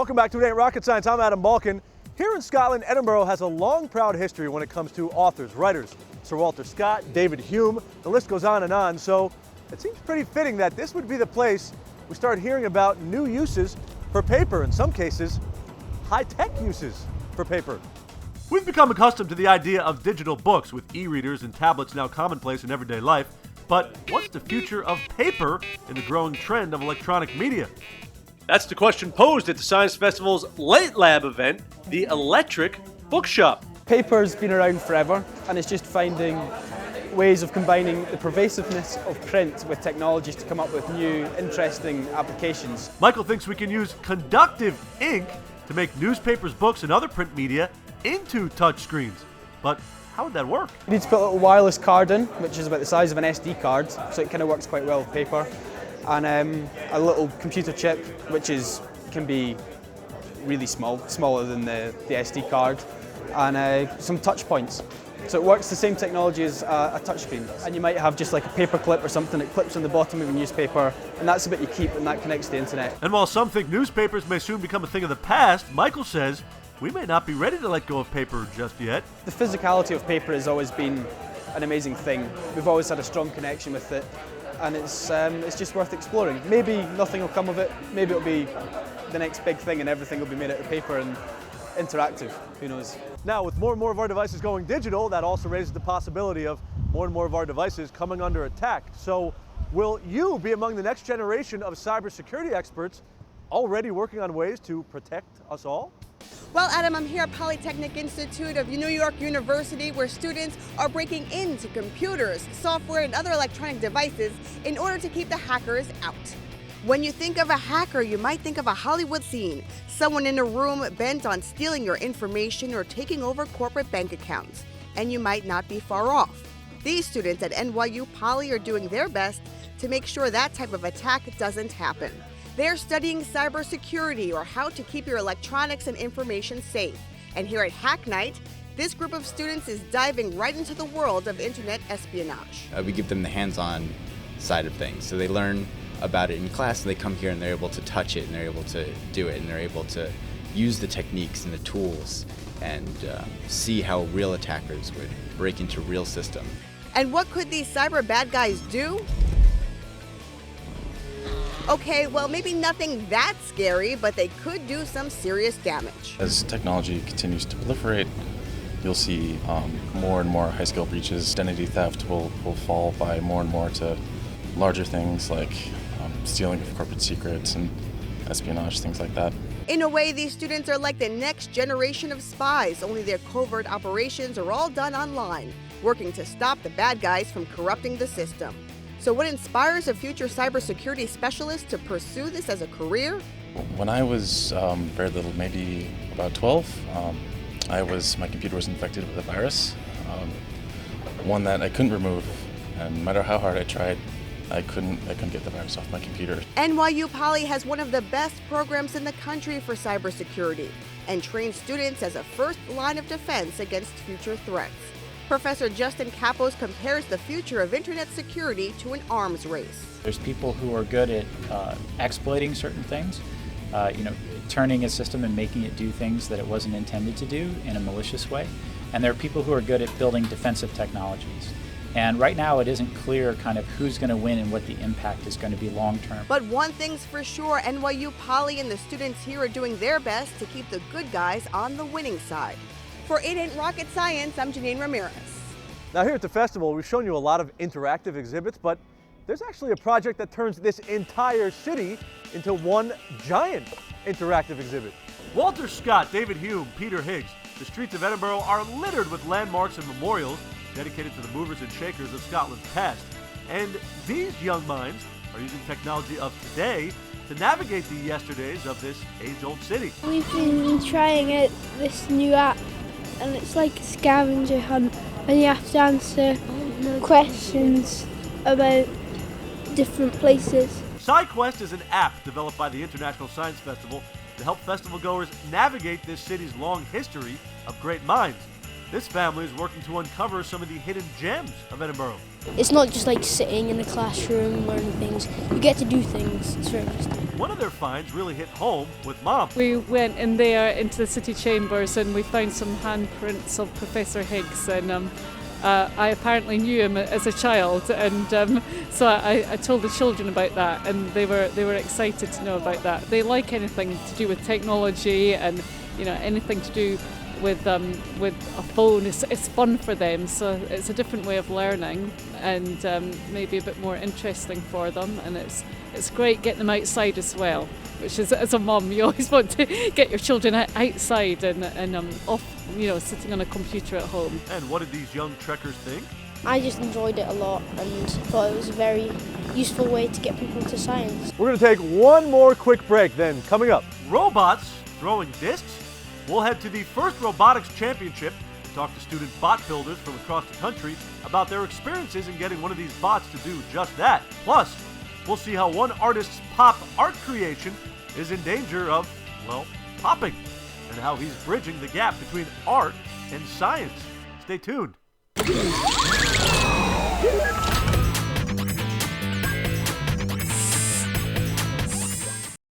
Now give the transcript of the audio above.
Welcome back to It Ain't Rocket Science. I'm Adam Balkin. Here in Scotland, Edinburgh has a long, proud history when it comes to authors, writers. Sir Walter Scott, David Hume, the list goes on and on. So it seems pretty fitting that this would be the place we start hearing about new uses for paper, in some cases, high-tech uses for paper. We've become accustomed to the idea of digital books, with e-readers and tablets now commonplace in everyday life. But what's the future of paper in the growing trend of electronic media? That's the question posed at the Science Festival's Late Lab event, the Electric Bookshop. Paper's been around forever, and it's just finding ways of combining the pervasiveness of print with technologies to come up with new, interesting applications. Michael thinks we can use conductive ink to make newspapers, books, and other print media into touchscreens. But how would that work? You need to put a little wireless card in, which is about the size of an SD card, so it kind of works quite well with paper. And a little computer chip, which can be really small, smaller than the SD card, and some touch points. So it works the same technology as a touchscreen does. And you might have just like a paper clip or something that clips on the bottom of a newspaper, and that's the bit you keep, and that connects to the internet. And while some think newspapers may soon become a thing of the past, Michael says we may not be ready to let go of paper just yet. The physicality of paper has always been an amazing thing. We've always had a strong connection with it, and it's just worth exploring. Maybe nothing will come of it. Maybe it'll be the next big thing and everything will be made out of paper and interactive. Who knows? Now, with more and more of our devices going digital, that also raises the possibility of more and more of our devices coming under attack. So will you be among the next generation of cybersecurity experts already working on ways to protect us all? Well, Adam, I'm here at Polytechnic Institute of New York University, where students are breaking into computers, software, and other electronic devices in order to keep the hackers out. When you think of a hacker, you might think of a Hollywood scene, someone in a room bent on stealing your information or taking over corporate bank accounts. And you might not be far off. These students at NYU Poly are doing their best to make sure that type of attack doesn't happen. They're studying cybersecurity, or how to keep your electronics and information safe. And here at Hack Night, this group of students is diving right into the world of internet espionage. We give them the hands-on side of things. So they learn about it in class, and they come here and they're able to touch it, and they're able to do it, and they're able to use the techniques and the tools and see how real attackers would break into real systems. And what could these cyber bad guys do? Okay, well, maybe nothing that scary, but they could do some serious damage. As technology continues to proliferate, you'll see more and more high-scale breaches. Identity theft will fall by more and more to larger things like stealing of corporate secrets and espionage, things like that. In a way, these students are like the next generation of spies, only their covert operations are all done online, working to stop the bad guys from corrupting the system. So what inspires a future cybersecurity specialist to pursue this as a career? When I was very little, maybe about 12, my computer was infected with a virus, one that I couldn't remove, and no matter how hard I tried, I couldn't get the virus off my computer. NYU Poly has one of the best programs in the country for cybersecurity and trains students as a first line of defense against future threats. Professor Justin Kapos compares the future of internet security to an arms race. There's people who are good at exploiting certain things, turning a system and making it do things that it wasn't intended to do in a malicious way. And there are people who are good at building defensive technologies. And right now it isn't clear kind of who's going to win and what the impact is going to be long term. But one thing's for sure, NYU Poly and the students here are doing their best to keep the good guys on the winning side. For It Ain't Rocket Science, I'm Janine Ramirez. Now here at the festival, we've shown you a lot of interactive exhibits, but there's actually a project that turns this entire city into one giant interactive exhibit. Walter Scott, David Hume, Peter Higgs, the streets of Edinburgh are littered with landmarks and memorials dedicated to the movers and shakers of Scotland's past. And these young minds are using technology of today to navigate the yesterdays of this age-old city. We've been trying out this new app, and it's like a scavenger hunt, and you have to answer questions about different places. SciQuest is an app developed by the International Science Festival to help festival goers navigate this city's long history of great minds. This family is working to uncover some of the hidden gems of Edinburgh. It's not just like sitting in a classroom learning things. You get to do things. It's very interesting. One of their finds really hit home with Mom. We went in there into the city chambers and we found some handprints of Professor Higgs, and I apparently knew him as a child, and so I told the children about that, and they were excited to know about that. They like anything to do with technology, and anything to do with a phone. It's fun for them, so it's a different way of learning, and maybe a bit more interesting for them, and it's great getting them outside as well, which is, as a mum, you always want to get your children outside and off, sitting on a computer at home. And what did these young trekkers think? I just enjoyed it a lot and thought it was a very useful way to get people into science. We're going to take one more quick break, then coming up, robots throwing discs. We'll head to the first robotics championship and talk to student bot builders from across the country about their experiences in getting one of these bots to do just that. Plus, we'll see how one artist's pop art creation is in danger of, well, popping, and how he's bridging the gap between art and science. Stay tuned.